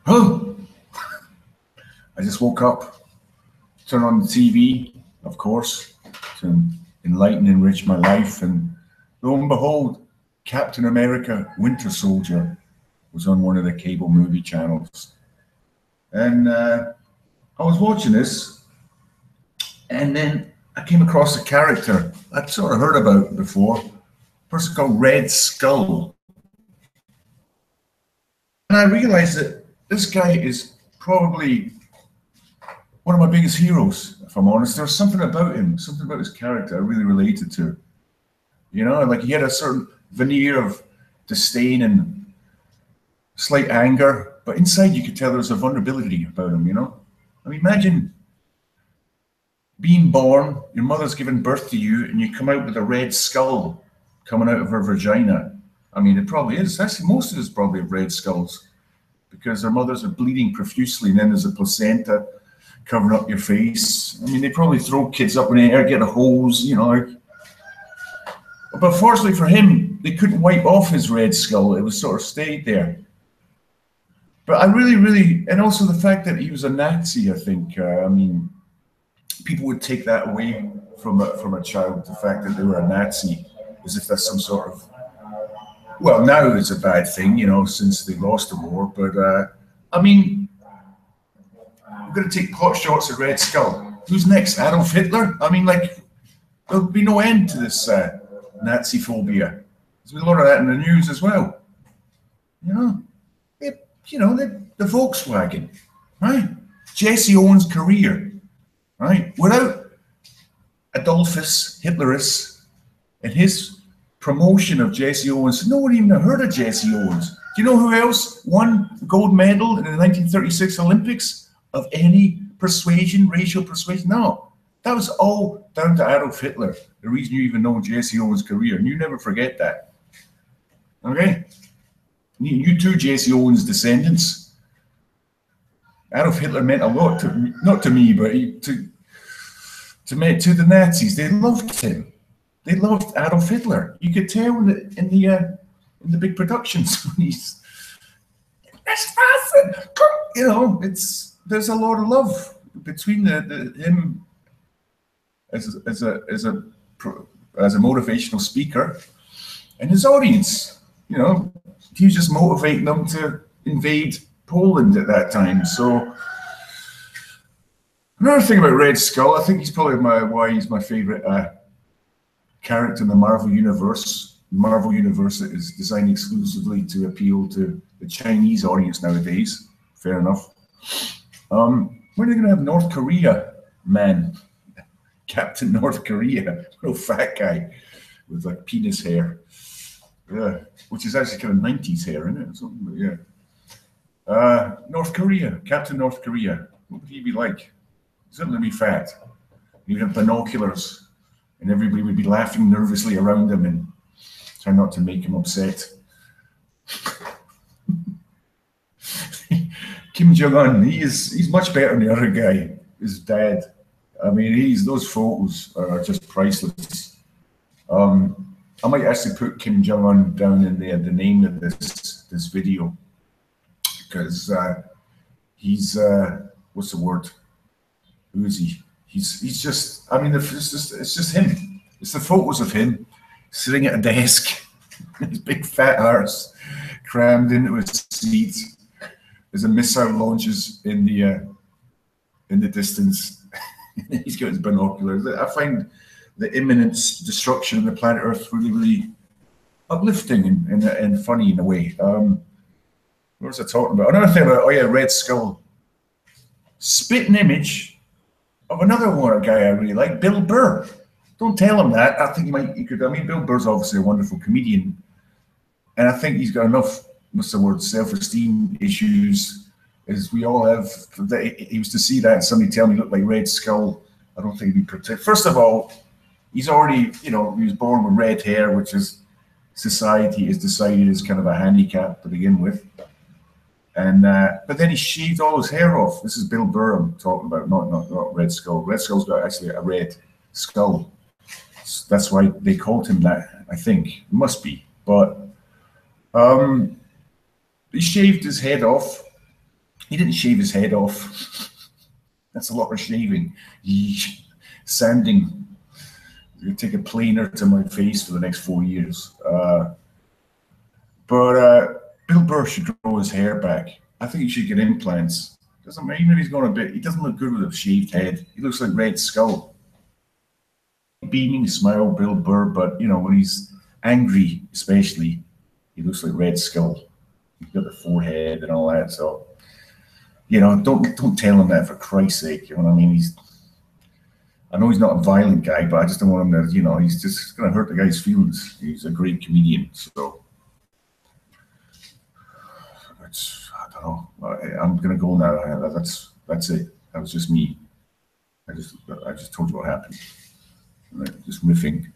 Oh, I just woke up, turned on the TV, of course, to enlighten and enrich my life, and lo and behold, Captain America Winter Soldier was on one of the cable movie channels. And I was watching this, and then I came across a character I'd sort of heard about before, a person called Red Skull. And I realized that this guy is probably one of my biggest heroes, if I'm honest. There's something about him, something about his character I really related to. You know, like he had a certain veneer of disdain and slight anger, but inside you could tell there was a vulnerability about him, you know? I mean, imagine being born, your mother's given birth to you, and you come out with a red skull coming out of her vagina. I mean, it probably is. Actually, most of us probably have red skulls because their mothers are bleeding profusely, and then there's a placenta covering up your face. I mean, they probably throw kids up in the air, get a hose, you know. But fortunately for him, they couldn't wipe off his red skull. It was sort of stayed there. But I really, and also the fact that he was a Nazi, I think, I mean, people would take that away from a child, the fact that they were a Nazi, as if that's some sort of, well, now it's a bad thing, you know, since they lost the war. But, I mean, we're going to take pot shots at Red Skull. Who's next? Adolf Hitler? I mean, like, there'll be no end to this Nazi phobia. There's a lot of that in the news as well. You know, the Volkswagen, right? Jesse Owens' career, right? Without Adolphus Hitlerus and his promotion of Jesse Owens, no one even heard of Jesse Owens. Do you know who else won the gold medal in the 1936 Olympics of any persuasion, racial persuasion? No, that was all down to Adolf Hitler, the reason you even know Jesse Owens' career, and you never forget that, okay? You too, Jesse Owens' descendants. Adolf Hitler meant a lot to me, not to me, but to the Nazis. They loved him. They loved Adolf Hitler. You could tell in the big productions when he's, that's fast, you know. There's a lot of love between him as a motivational speaker and his audience. You know, he was just motivating them to invade Poland at that time. So another thing about Red Skull, I think he's probably why he's my favorite character in the Marvel Universe. The Marvel Universe is designed exclusively to appeal to the Chinese audience nowadays. Fair enough. When are they going to have North Korea, man? Captain North Korea, real fat guy with like penis hair. Yeah, which is actually kind of 90s hair, isn't it? Or something, but yeah. North Korea, Captain North Korea. What would he be like? He's going to be fat. He'd have binoculars, and everybody would be laughing nervously around him and try not to make him upset. Kim Jong Un, he's much better than the other guy, his dad. I mean, those photos are just priceless. I might actually put Kim Jong Un down in there, the name of this video, because he's what's the word? Who is he? He's just. I mean, it's just him. It's the photos of him sitting at a desk, his big fat arse crammed into his seat as a missile launches in the distance. He's got his binoculars. I find the imminent destruction of the planet Earth really uplifting and funny in a way. What was I talking about? Another thing about, oh yeah, Red Skull. Spitting image of another guy I really like, Bill Burr. Don't tell him that. I think he could. I mean, Bill Burr's obviously a wonderful comedian, and I think he's got enough, what's the word, self-esteem issues, as we all have. He was to see that and somebody tell me he looked like Red Skull, I don't think he'd be protected. First of all, he's already, you know, he was born with red hair, which is society has decided is kind of a handicap to begin with. And but then he shaved all his hair off. This is Bill Burr I'm talking about, not Red Skull. Red Skull's got actually a red skull. So that's why they called him that, I think. It must be. But he shaved his head off, He didn't shave his head off. That's a lot of shaving. Sanding. You take a planer to my face for the next 4 years. But Bill Burr should grow his hair back. I think he should get implants. Doesn't matter, even if he's going a bit. He doesn't look good with a shaved head. He looks like Red Skull. Beaming smile, Bill Burr, but you know, when he's angry, especially, he looks like Red Skull. He's got the forehead and all that. So, you know, don't tell him that, for Christ's sake. You know what I mean? I know he's not a violent guy, but I just don't want him to, you know, he's just going to hurt the guy's feelings. He's a great comedian, so I don't know. I'm going to go now. That's it. That was just me. I just told you what happened. Just riffing.